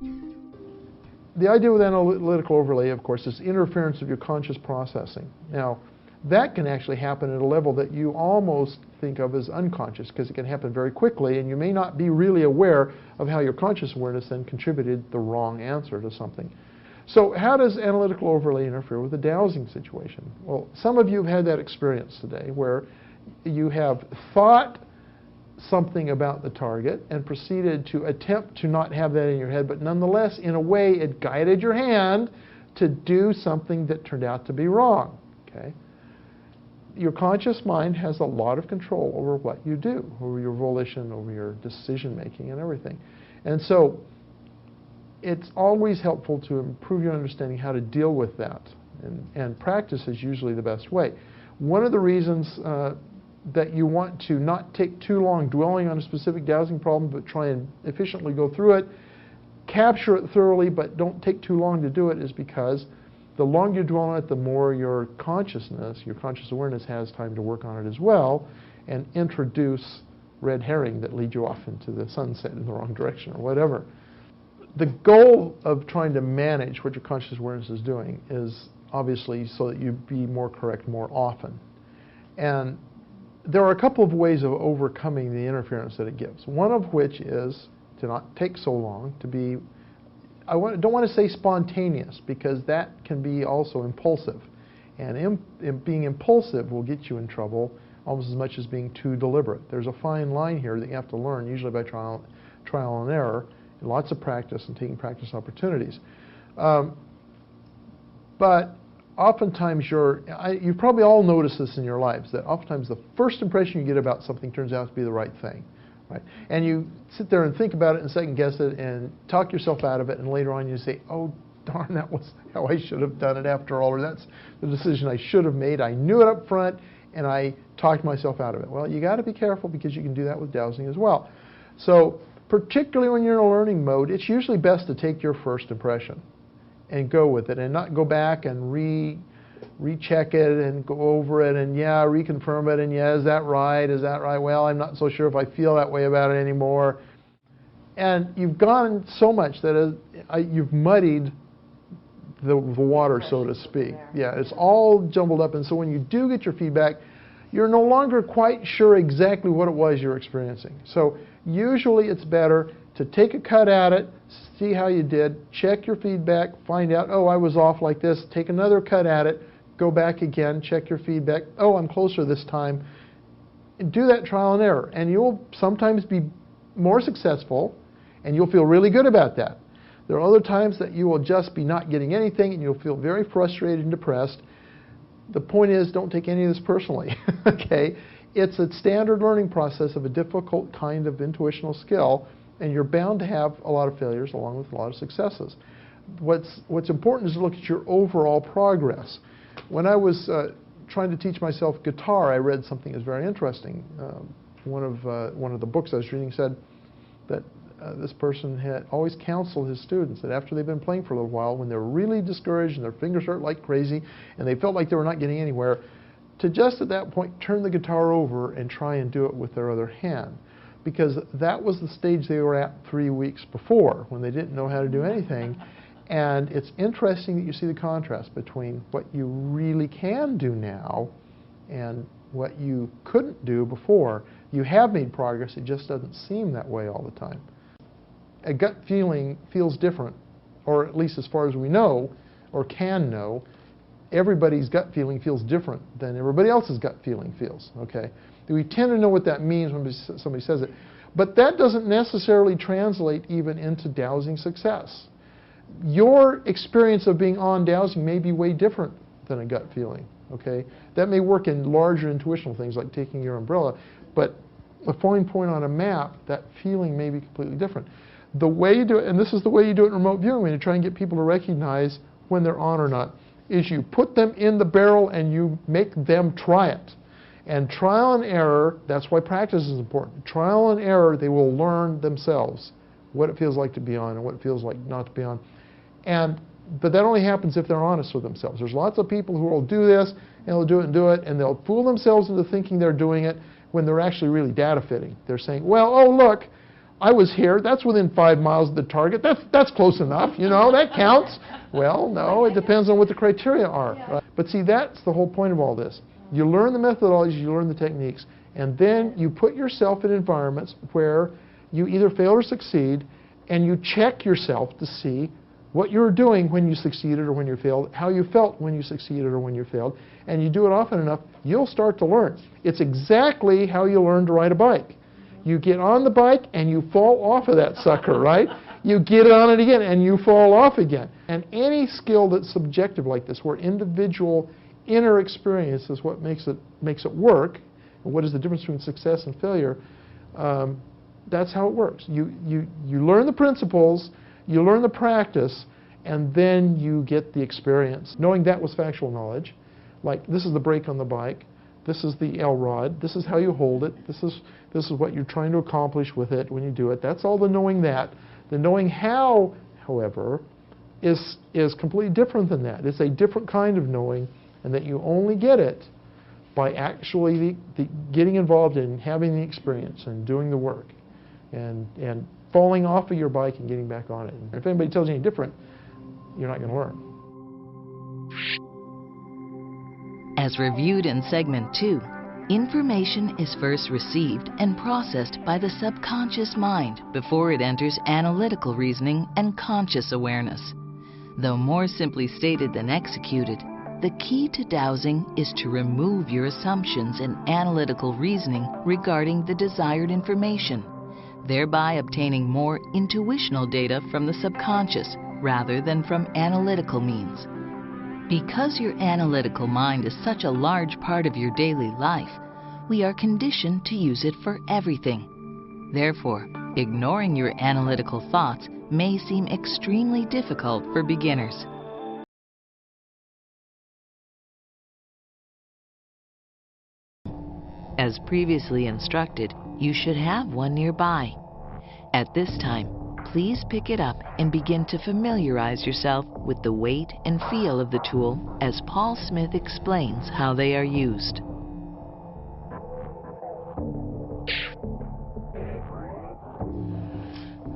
The idea with analytical overlay, of course, is interference of your conscious processing. Now, that can actually happen at a level that you almost think of as unconscious, because it can happen very quickly, and you may not be really aware of how your conscious awareness then contributed the wrong answer to something. So how does analytical overlay interfere with the dowsing situation? Well, some of you have had that experience today where you have thought something about the target and proceeded to attempt to not have that in your head, but nonetheless, in a way, it guided your hand to do something that turned out to be wrong. Okay? Your conscious mind has a lot of control over what you do, over your volition, over your decision making and everything. And so it's always helpful to improve your understanding how to deal with that. And practice is usually the best way. One of the reasons that you want to not take too long dwelling on a specific dowsing problem, but try and efficiently go through it, capture it thoroughly, but don't take too long to do it, is because the longer you dwell on it, the more your consciousness, your conscious awareness has time to work on it as well and introduce red herring that lead you off into the sunset in the wrong direction or whatever. The goal of trying to manage what your conscious awareness is doing is obviously so that you be more correct more often. And there are a couple of ways of overcoming the interference that it gives. One of which is to not take so long, to be, don't want to say spontaneous, because that can be also impulsive. And being impulsive will get you in trouble almost as much as being too deliberate. There's a fine line here that you have to learn, usually by trial and error, and lots of practice and taking practice opportunities. But oftentimes you've probably all noticed this in your lives, that oftentimes the first impression you get about something turns out to be the right thing. Right? And you sit there and think about it and second guess it and talk yourself out of it, and later on you say, oh darn, that was how I should have done it after all, or that's the decision I should have made. I knew it up front and I talked myself out of it. Well, you got to be careful, because you can do that with dowsing as well. So particularly when you're in a learning mode, it's usually best to take your first impression and go with it and not go back and recheck it and go over it and reconfirm it and is that right, is that right, well, I'm not so sure if I feel that way about it anymore. And you've gone so much that you've muddied the water, so to speak. Yeah, it's all jumbled up, and so when you do get your feedback, you're no longer quite sure exactly what it was you're experiencing. So usually it's better to take a cut at it, see how you did, check your feedback, find out, oh, I was off like this, take another cut at it, go back again, check your feedback, oh, I'm closer this time. And do that trial and error, and you'll sometimes be more successful, and you'll feel really good about that. There are other times that you will just be not getting anything, and you'll feel very frustrated and depressed. The point is, don't take any of this personally, okay? It's a standard learning process of a difficult kind of intuitional skill, and you're bound to have a lot of failures along with a lot of successes. What's important is to look at your overall progress. When I was trying to teach myself guitar, I read something that was very interesting. One of the books I was reading said that this person had always counseled his students that after they've been playing for a little while, when they're really discouraged and their fingers hurt like crazy and they felt like they were not getting anywhere, to just at that point turn the guitar over and try and do it with their other hand. Because that was the stage they were at 3 weeks before, when they didn't know how to do anything. And it's interesting that you see the contrast between what you really can do now and what you couldn't do before. You have made progress, it just doesn't seem that way all the time. A gut feeling feels different, or at least as far as we know, or can know, everybody's gut feeling feels different than everybody else's gut feeling feels, okay? We tend to know what that means when somebody says it. But that doesn't necessarily translate even into dowsing success. Your experience of being on dowsing may be way different than a gut feeling, okay? That may work in larger intuitional things like taking your umbrella, but a fine point on a map, that feeling may be completely different. The way you do it, and this is the way you do it in remote viewing when you try and get people to recognize when they're on or not, is you put them in the barrel and you make them try it. And trial and error, that's why practice is important. Trial and error, they will learn themselves what it feels like to be on and what it feels like not to be on. But that only happens if they're honest with themselves. There's lots of people who will do this, and they'll do it and do it, and they'll fool themselves into thinking they're doing it when they're actually really data fitting. They're saying, well, oh look, I was here, that's within 5 miles of the target, that's close enough, you know, that counts. Well, no, it depends on what the criteria are. Right? But see, that's the whole point of all this. You learn the methodologies, you learn the techniques, and then you put yourself in environments where you either fail or succeed, and you check yourself to see what you were doing when you succeeded or when you failed, how you felt when you succeeded or when you failed, and you do it often enough, you'll start to learn. It's exactly how you learn to ride a bike. You get on the bike and you fall off of that sucker, right? You get on it again and you fall off again. And any skill that's subjective like this, where individual inner experience is what makes it work, and what is the difference between success and failure, that's how it works. You learn the principles, you learn the practice, and then you get the experience. Knowing that was factual knowledge, like this is the brake on the bike, this is the L rod, this is how you hold it, this is what you're trying to accomplish with it when you do it. That's all the knowing that. The knowing how, however, is completely different than that. It's a different kind of knowing, and that you only get it by actually getting involved in having the experience and doing the work and falling off of your bike and getting back on it. And if anybody tells you any different, you're not going to learn. As reviewed in segment 2, information is first received and processed by the subconscious mind before it enters analytical reasoning and conscious awareness. Though more simply stated than executed, the key to dowsing is to remove your assumptions and analytical reasoning regarding the desired information, thereby obtaining more intuitional data from the subconscious rather than from analytical means. Because your analytical mind is such a large part of your daily life, we are conditioned to use it for everything. Therefore, ignoring your analytical thoughts may seem extremely difficult for beginners. As previously instructed, you should have one nearby. At this time, please pick it up and begin to familiarize yourself with the weight and feel of the tool as Paul Smith explains how they are used.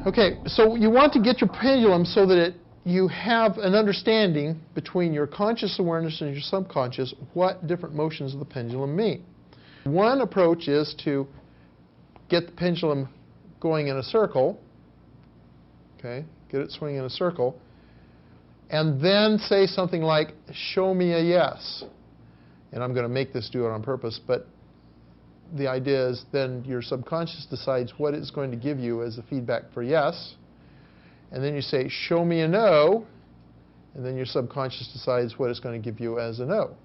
Okay, so you want to get your pendulum so that you have an understanding between your conscious awareness and your subconscious what different motions of the pendulum mean. One approach is to get the pendulum going in a circle, okay, get it swinging in a circle, and then say something like, show me a yes. And I'm going to make this do it on purpose, but the idea is then your subconscious decides what it's going to give you as a feedback for yes, and then you say, show me a no, and then your subconscious decides what it's going to give you as a no.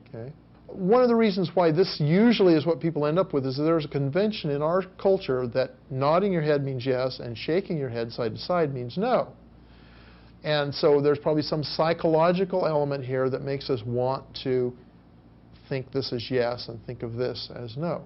Okay? One of the reasons why this usually is what people end up with is that there's a convention in our culture that nodding your head means yes and shaking your head side to side means no. And so there's probably some psychological element here that makes us want to think this is yes and think of this as no.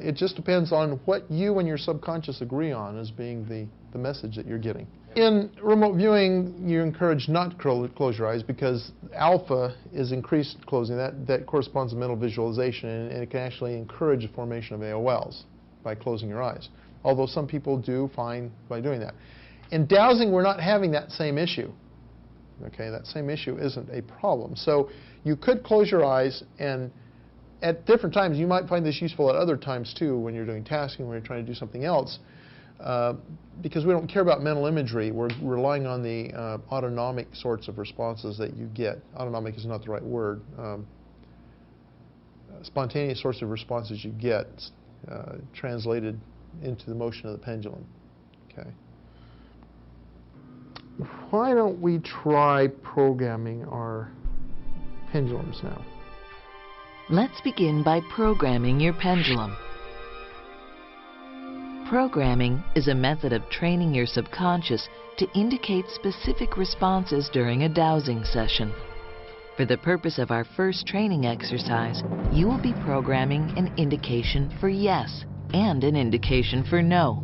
It just depends on what you and your subconscious agree on as being the message that you're getting. In remote viewing, you're encouraged not to close your eyes because alpha is increased closing. That corresponds to mental visualization, and it can actually encourage the formation of AOLs by closing your eyes, although some people do fine by doing that. In dowsing, we're not having that same issue. Okay, that same issue isn't a problem. So you could close your eyes, and at different times, you might find this useful at other times too, when you're doing tasking, when you're trying to do something else. Because we don't care about mental imagery, we're relying on the autonomic sorts of responses that you get. Autonomic is not the right word. Spontaneous sorts of responses you get translated into the motion of the pendulum. Okay. Why don't we try programming our pendulums now? Let's begin by programming your pendulum. Programming is a method of training your subconscious to indicate specific responses during a dowsing session. For the purpose of our first training exercise, you will be programming an indication for yes and an indication for no.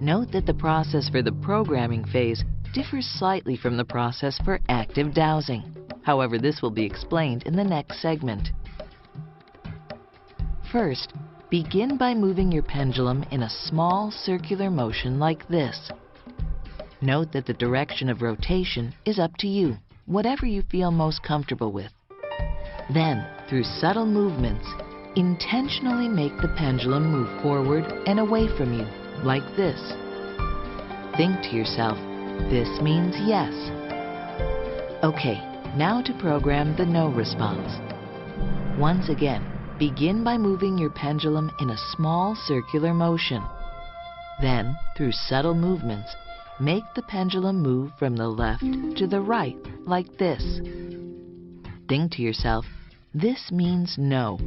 Note that the process for the programming phase differs slightly from the process for active dowsing. However, this will be explained in the next segment. First, Begin by moving your pendulum in a small circular motion like this. Note that the direction of rotation is up to you, whatever you feel most comfortable with. Then, through subtle movements, intentionally make the pendulum move forward and away from you, like this. Think to yourself, this means yes. Okay, now to program the no response. Once again, begin by moving your pendulum in a small circular motion. Then, through subtle movements, make the pendulum move from the left to the right, like this. Think to yourself, this means no.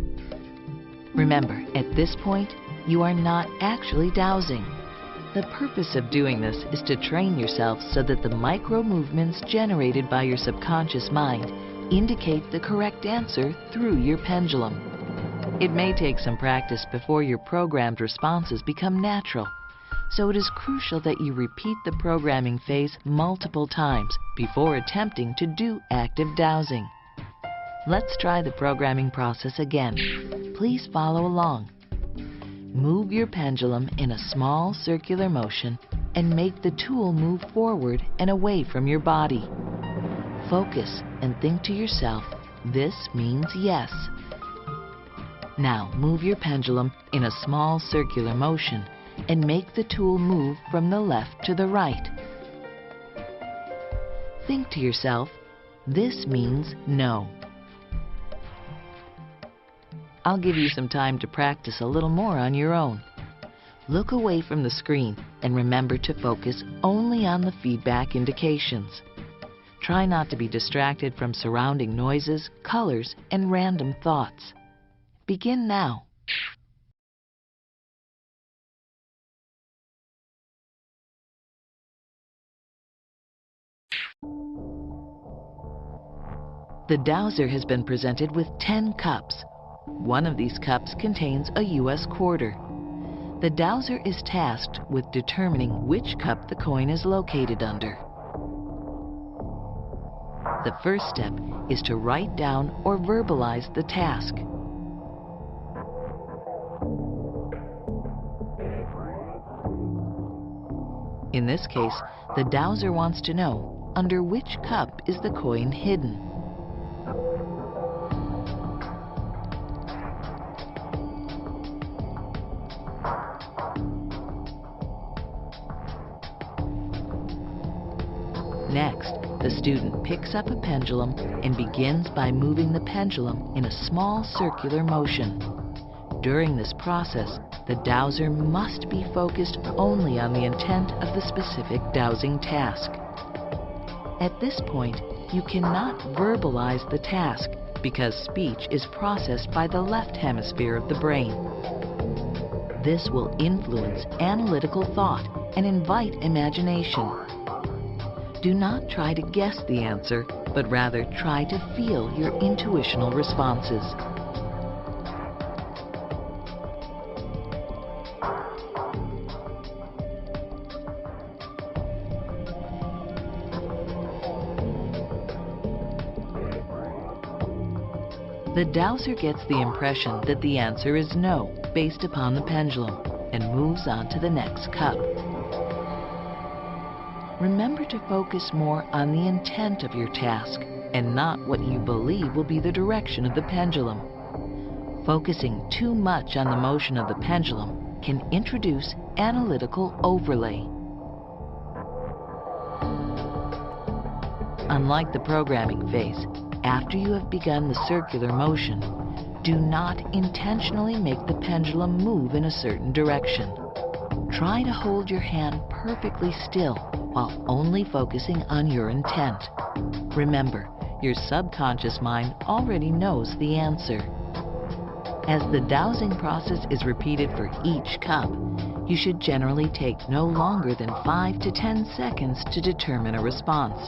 Remember, at this point, you are not actually dowsing. The purpose of doing this is to train yourself so that the micro movements generated by your subconscious mind indicate the correct answer through your pendulum. It may take some practice before your programmed responses become natural, so it is crucial that you repeat the programming phase multiple times before attempting to do active dowsing. Let's try the programming process again. Please follow along. Move your pendulum in a small circular motion and make the tool move forward and away from your body. Focus and think to yourself, this means yes. Now move your pendulum in a small circular motion and make the tool move from the left to the right. Think to yourself, this means no. I'll give you some time to practice a little more on your own. Look away from the screen and remember to focus only on the feedback indications. Try not to be distracted from surrounding noises, colors, and random thoughts. Begin now. The dowser has been presented with 10 cups. One of these cups contains a US quarter. The dowser is tasked with determining which cup the coin is located under. The first step is to write down or verbalize the task. In this case, the dowser wants to know under which cup is the coin hidden. Next, the student picks up a pendulum and begins by moving the pendulum in a small circular motion. During this process, the dowser must be focused only on the intent of the specific dowsing task. At this point, you cannot verbalize the task because speech is processed by the left hemisphere of the brain. This will influence analytical thought and invite imagination. Do not try to guess the answer, but rather try to feel your intuitional responses. The dowser gets the impression that the answer is no, based upon the pendulum, and moves on to the next cup. Remember to focus more on the intent of your task and not what you believe will be the direction of the pendulum. Focusing too much on the motion of the pendulum can introduce analytical overlay. Unlike the programming phase, after you have begun the circular motion, do not intentionally make the pendulum move in a certain direction. Try to hold your hand perfectly still while only focusing on your intent. Remember, your subconscious mind already knows the answer. As the dowsing process is repeated for each cup, you should generally take no longer than 5 to 10 seconds to determine a response.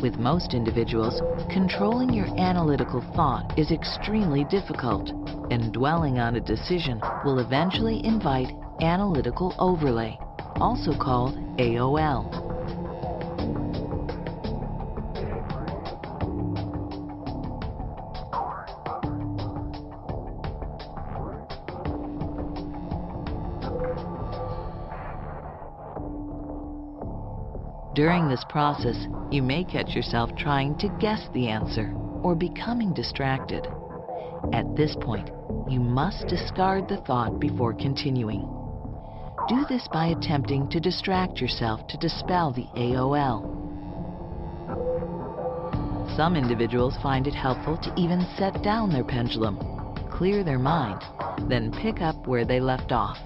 With most individuals, controlling your analytical thought is extremely difficult, and dwelling on a decision will eventually invite analytical overlay, also called AOL. During this process, you may catch yourself trying to guess the answer or becoming distracted. At this point, you must discard the thought before continuing. Do this by attempting to distract yourself to dispel the AOL. Some individuals find it helpful to even set down their pendulum, clear their mind, then pick up where they left off.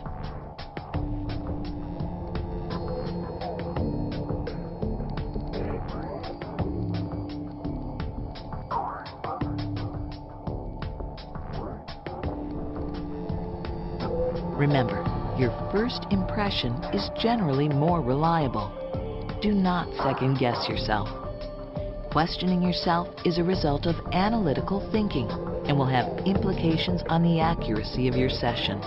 Remember, your first impression is generally more reliable. Do not second-guess yourself. Questioning yourself is a result of analytical thinking and will have implications on the accuracy of your session.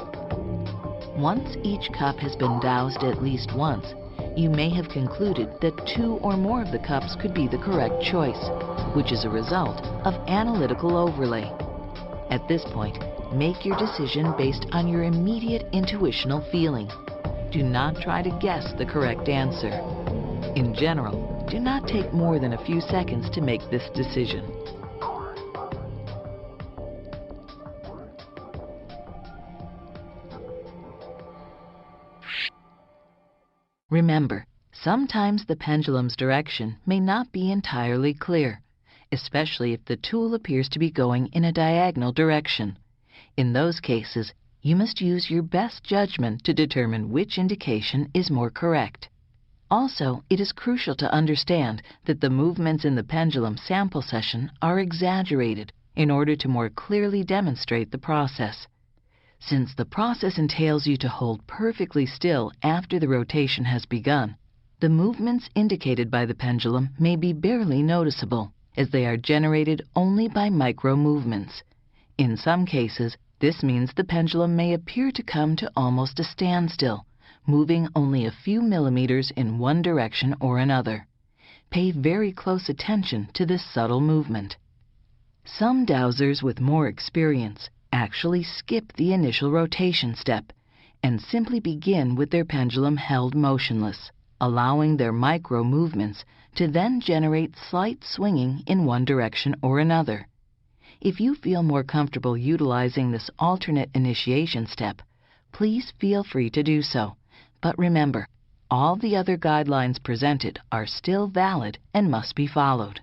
Once each cup has been doused at least once, you may have concluded that 2 or more of the cups could be the correct choice, which is a result of analytical overlay. At this point, make your decision based on your immediate intuitional feeling. Do not try to guess the correct answer. In general, do not take more than a few seconds to make this decision. Remember, sometimes the pendulum's direction may not be entirely clear, especially if the tool appears to be going in a diagonal direction. In those cases, you must use your best judgment to determine which indication is more correct. Also, it is crucial to understand that the movements in the pendulum sample session are exaggerated in order to more clearly demonstrate the process. Since the process entails you to hold perfectly still after the rotation has begun, the movements indicated by the pendulum may be barely noticeable, as they are generated only by micro-movements. In some cases, this means the pendulum may appear to come to almost a standstill, moving only a few millimeters in one direction or another. Pay very close attention to this subtle movement. Some dowsers with more experience actually skip the initial rotation step and simply begin with their pendulum held motionless, allowing their micro-movements to then generate slight swinging in one direction or another. If you feel more comfortable utilizing this alternate initiation step, please feel free to do so. But remember, all the other guidelines presented are still valid and must be followed.